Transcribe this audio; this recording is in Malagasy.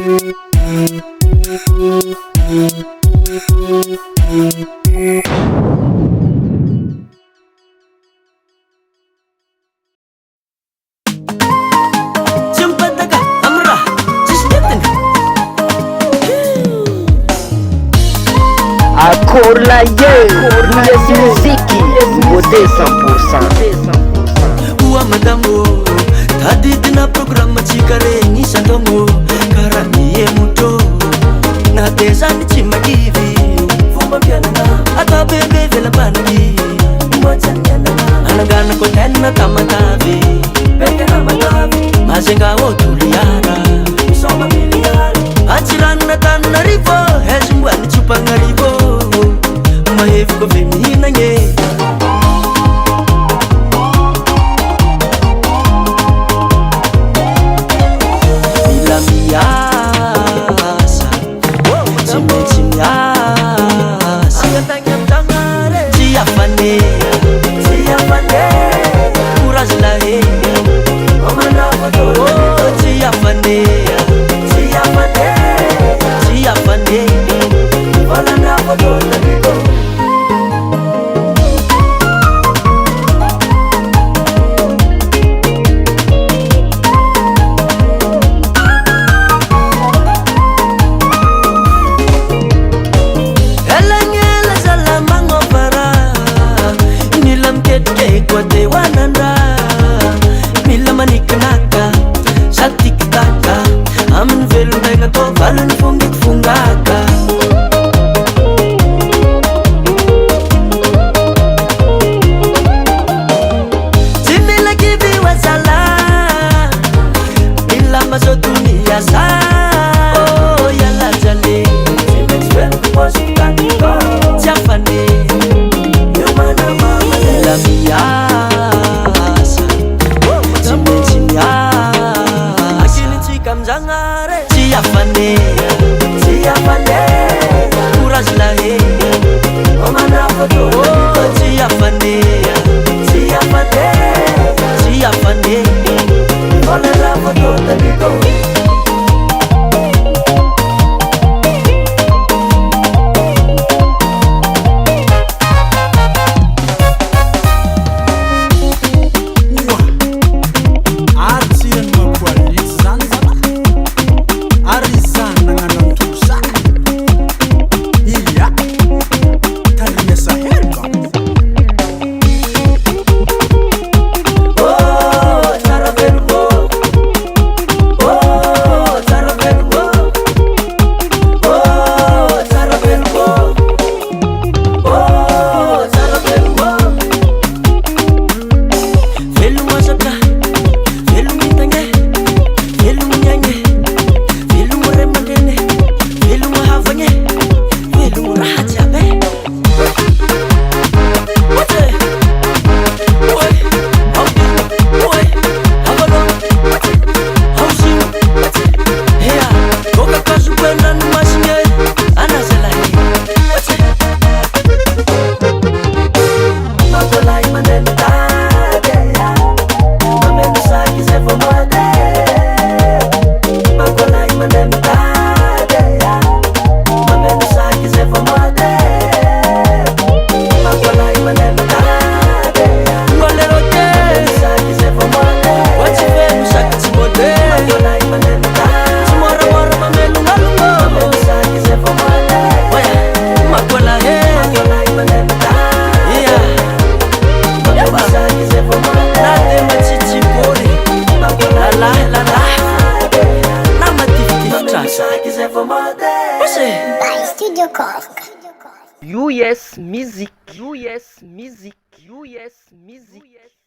Yes, muziki mode 100%. Uwa madamo tadidina programa chikare sandomo karamiye muto na desani chimagiri fumba pianana ata bebe vela banagi mocha pianana anagana ko tenna tamatavi beke na matavi mazenga otuliara soma miliari achirana tanna rivo hezmbani chupanga rivo mahevi ko feminina nge US Music.